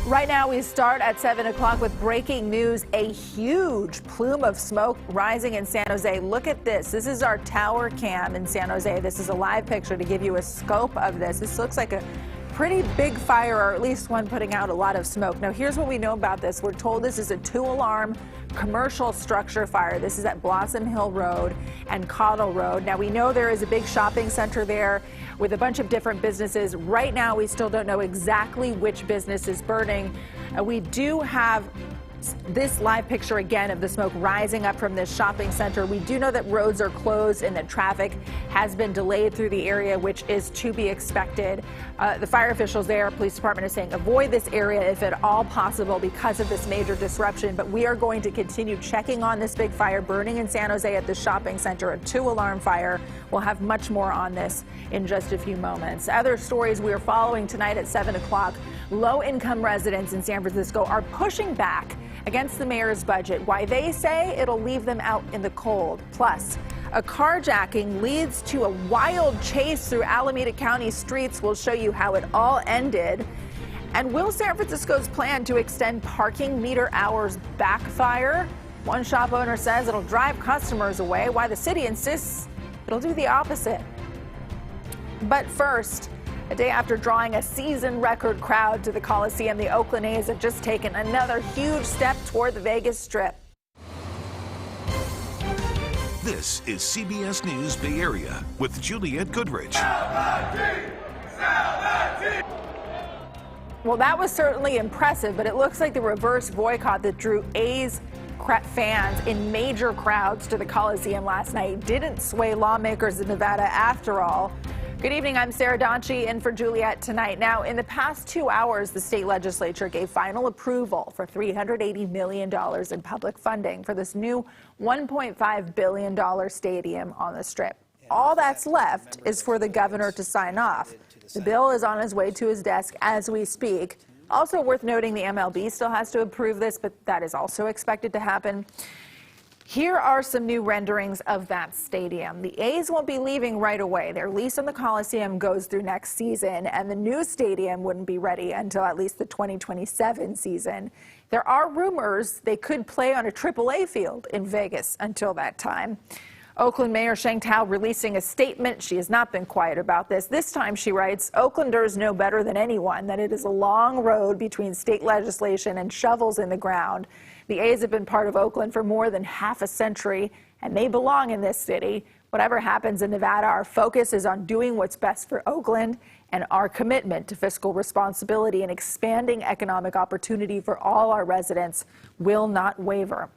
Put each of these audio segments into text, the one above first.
Right now, we start at 7 o'clock with breaking news. A huge plume of smoke rising in San Jose. Look at this. This is our tower cam in San Jose. This is a live picture to give you a scope of this. This looks like a pretty big fire, or at least one putting out a lot of smoke. Now, here's what we know about this. We're told this is a 2-alarm commercial structure fire. This is at Blossom Hill Road and Cottle Road. Now, we know there is a big shopping center there with a bunch of different businesses. Right now, we still don't know exactly which business is burning. We do have this live picture again of the smoke rising up from this shopping center. We do know that roads are closed and that traffic has been delayed through the area, which is to be expected. The fire officials there, police department, is saying avoid this area if at all possible because of this major disruption. But we are going to continue checking on this big fire burning in San Jose at the shopping center, a 2-alarm fire. We'll have much more on this in just a few moments. Other stories we are following tonight at 7 o'clock. Low-income residents in San Francisco are pushing back against the mayor's budget. Why they say it'll leave them out in the cold. Plus, a carjacking leads to a wild chase through Alameda County streets. We'll show you how it all ended. And will San Francisco's plan to extend parking meter hours backfire? One shop owner says it'll drive customers away, while the city insists it'll do the opposite. But first, a day after drawing a season record crowd to the Coliseum, the Oakland A's have just taken another huge step toward the Vegas Strip. This is CBS News Bay Area with Juliette Goodrich. Well, that was certainly impressive, but it looks like the reverse boycott that drew A's fans in major crowds to the Coliseum last night didn't sway lawmakers in Nevada after all. Good evening, I'm Sarah Donchi in for Juliette tonight. Now, in the past 2 hours, the state legislature gave final approval for $380 million in public funding for this new $1.5 billion stadium on the Strip. All that's left is for the governor to sign off. The bill is on his way to his desk as we speak. Also worth noting, the MLB still has to approve this, but that is also expected to happen. Here are some new renderings of that stadium. The A's won't be leaving right away. Their lease on the Coliseum goes through next season, and the new stadium wouldn't be ready until at least the 2027 season. There are rumors they could play on a AAA field in Vegas until that time. Oakland Mayor Sheng Tao releasing a statement. She has not been quiet about this. This time she writes, Oaklanders know better than anyone that it is a long road between state legislation and shovels in the ground. The A's have been part of Oakland for more than half a century, and they belong in this city. Whatever happens in Nevada, our focus is on doing what's best for Oakland, and our commitment to fiscal responsibility and expanding economic opportunity for all our residents will not waver.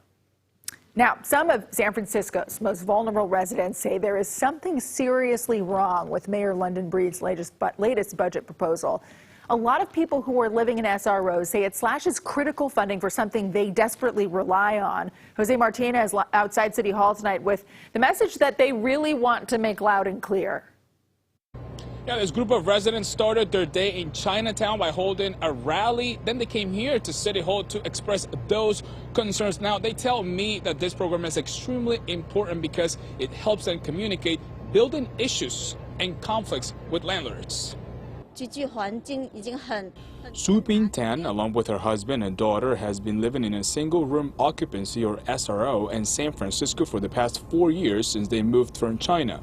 Now, some of San Francisco's most vulnerable residents say there is something seriously wrong with Mayor London Breed's latest budget proposal. A lot of people who are living in SROs say it slashes critical funding for something they desperately rely on. Jose Martinez outside City Hall tonight with the message that they really want to make loud and clear. Yeah, this group of residents started their day in Chinatown by holding a rally. Then they came here to City Hall to express those concerns. Now, they tell me that this program is extremely important because it helps them communicate building issues and conflicts with landlords. Su Bing Tan, along with her husband and daughter, has been living in a single-room occupancy, or SRO, in San Francisco for the past 4 years since they moved from China.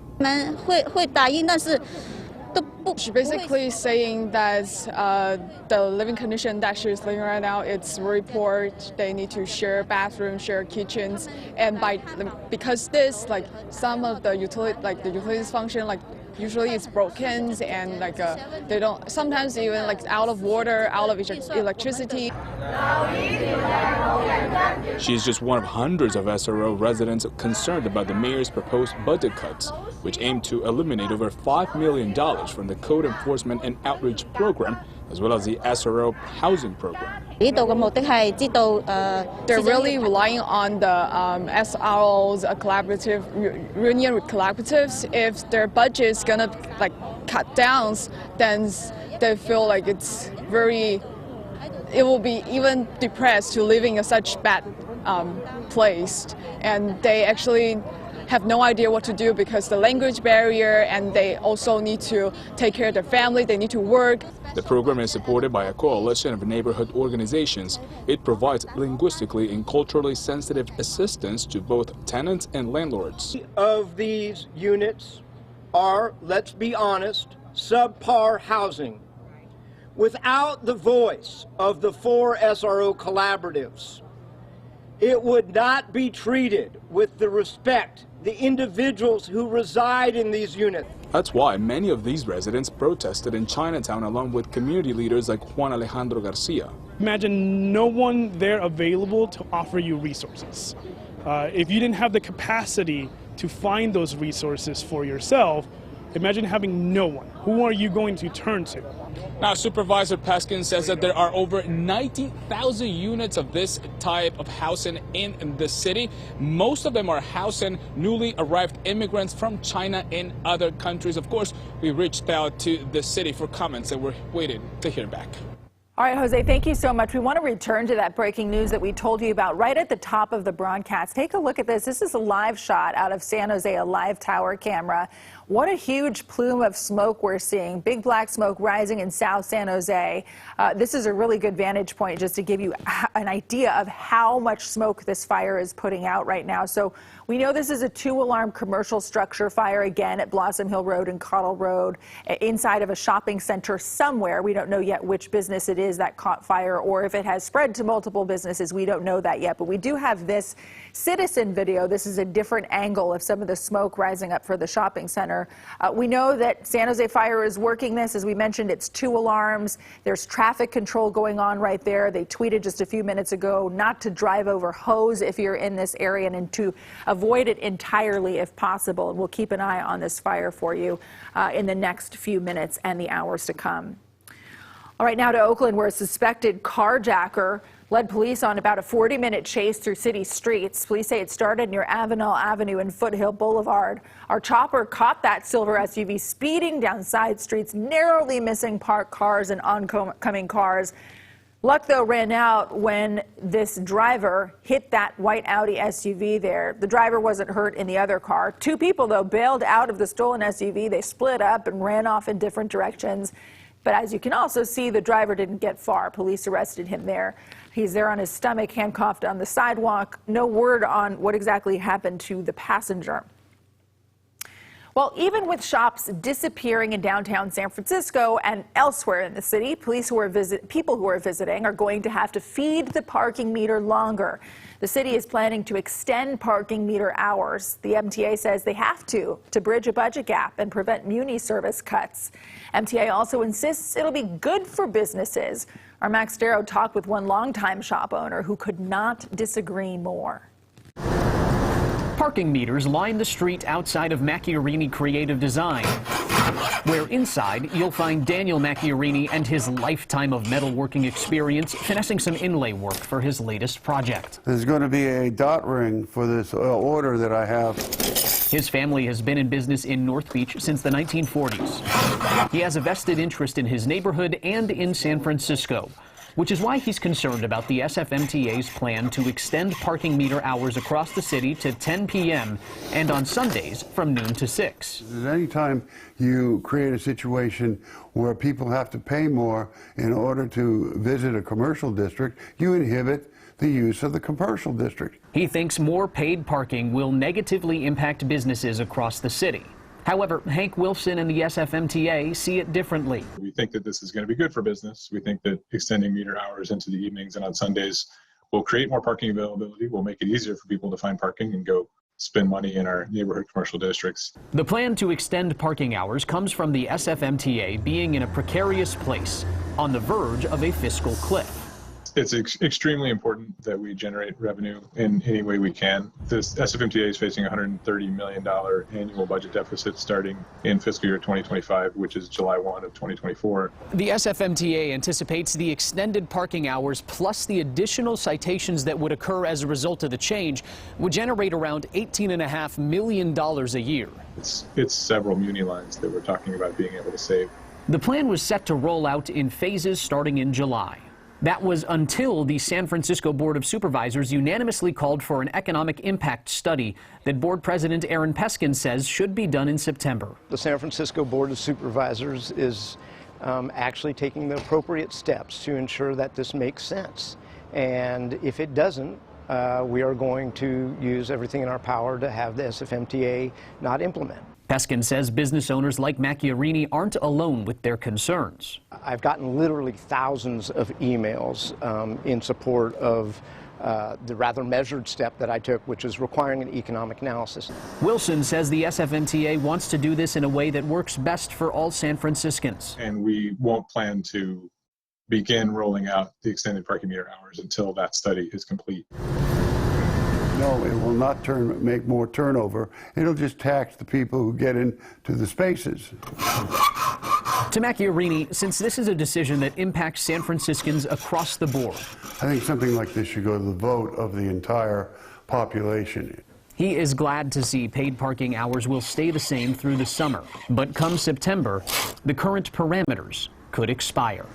She's basically saying that the living condition that she's living right now, it's very poor. They need to share bathrooms, share kitchens, and because this, like, some of the utilities function, like usually it's broken, and like they don't, sometimes even like out of water, out of electricity. She is just one of hundreds of SRO residents concerned about the mayor's proposed budget cuts, which aim to eliminate over $5 million from the Code Enforcement and Outreach Program, as well as the SRO housing program. They're really relying on the SROs, union collaboratives. If their budget is gonna cut down, then they feel like it will be even depressed to living in such bad place, and they actually have no idea what to do because the language barrier, and they also need to take care of their family, they need to work. The program is supported by a coalition of neighborhood organizations. It provides linguistically and culturally sensitive assistance to both tenants and landlords. Of these units are, let's be honest, subpar housing. Without the voice of the 4 SRO collaboratives, it would not be treated with the respect the individuals who reside in these units. That's why many of these residents protested in Chinatown along with community leaders like Juan Alejandro Garcia. Imagine no one there available to offer you resources. If you didn't have the capacity to find those resources for yourself, imagine having no one. Who are you going to turn to? Now, Supervisor Peskin says that there are over 90,000 units of this type of housing in the city. Most of them are housing newly arrived immigrants from China and other countries. Of course, we reached out to the city for comments and we're waiting to hear back. All right, Jose, thank you so much. We want to return to that breaking news that we told you about right at the top of the broadcast. Take a look at this. This is a live shot out of San Jose, a live tower camera. What a huge plume of smoke we're seeing. Big black smoke rising in South San Jose. This is a really good vantage point just to give you an idea of how much smoke this fire is putting out right now. So we know this is a 2-alarm commercial structure fire, again, at Blossom Hill Road and Cottle Road, inside of a shopping center somewhere. We don't know yet which business it is that caught fire or if it has spread to multiple businesses. We don't know that yet, but we do have this citizen video. This is a different angle of some of the smoke rising up for the shopping center. We know that San Jose Fire is working this. As we mentioned, it's 2 alarms. There's traffic control going on right there. They tweeted just a few minutes ago not to drive over hose if you're in this area and to avoid it entirely if possible. And we'll keep an eye on this fire for you in the next few minutes and the hours to come. All right, now to Oakland, where a suspected carjacker led police on about a 40-minute chase through city streets. Police say it started near Avenel Avenue and Foothill Boulevard. Our chopper caught that silver SUV speeding down side streets, narrowly missing parked cars and oncoming cars. Luck, though, ran out when this driver hit that white Audi SUV there. The driver wasn't hurt in the other car. 2 people, though, bailed out of the stolen SUV. They split up and ran off in different directions. But as you can also see, the driver didn't get far. Police arrested him there. He's there on his stomach, handcuffed on the sidewalk. No word on what exactly happened to the passenger. Well, even with shops disappearing in downtown San Francisco and elsewhere in the city, people who are visiting are going to have to feed the parking meter longer. The city is planning to extend parking meter hours. The MTA says they have to bridge a budget gap and prevent muni service cuts. MTA also insists it'll be good for businesses. Our Max Darrow talked with one longtime shop owner who could not disagree more. Parking meters line the street outside of Macchiarini Creative Design, where inside you'll find Daniel Macchiarini and his lifetime of metalworking experience finessing some inlay work for his latest project. There's going to be a dot ring for this order that I have. His family has been in business in North Beach since the 1940s. He has a vested interest in his neighborhood and in San Francisco, which is why he's concerned about the SFMTA's plan to extend parking meter hours across the city to 10 p.m. and on Sundays from noon to 6. Anytime you create a situation where people have to pay more in order to visit a commercial district, you inhibit the use of the commercial district. He thinks more paid parking will negatively impact businesses across the city. However, Hank Wilson and the SFMTA see it differently. We think that this is going to be good for business. We think that extending meter hours into the evenings and on Sundays will create more parking availability, will make it easier for people to find parking and go spend money in our neighborhood commercial districts. The plan to extend parking hours comes from the SFMTA being in a precarious place, on the verge of a fiscal cliff. It's extremely important that we generate revenue in any way we can. This SFMTA is facing a $130 million annual budget deficit starting in fiscal year 2025, which is July 1 of 2024. The SFMTA anticipates the extended parking hours plus the additional citations that would occur as a result of the change would generate around $18.5 million a year. It's several muni lines that we're talking about being able to save. The plan was set to roll out in phases starting in July. That was until the San Francisco Board of Supervisors unanimously called for an economic impact study that Board President Aaron Peskin says should be done in September. The San Francisco Board of Supervisors is actually taking the appropriate steps to ensure that this makes sense. And if it doesn't, we are going to use everything in our power to have the SFMTA not implement. Peskin says business owners like Macchiarini aren't alone with their concerns. I've gotten literally thousands of emails in support of the rather measured step that I took, which is requiring an economic analysis. Wilson says the SFMTA wants to do this in a way that works best for all San Franciscans. And we won't plan to begin rolling out the extended parking meter hours until that study is complete. No, it will not make more turnover. It'll just tax the people who get into the spaces. To Macchiarini, since this is a decision that impacts San Franciscans across the board, I think something like this should go to the vote of the entire population. he is glad to see paid parking hours will stay the same through the summer. But come September, the current parameters could expire.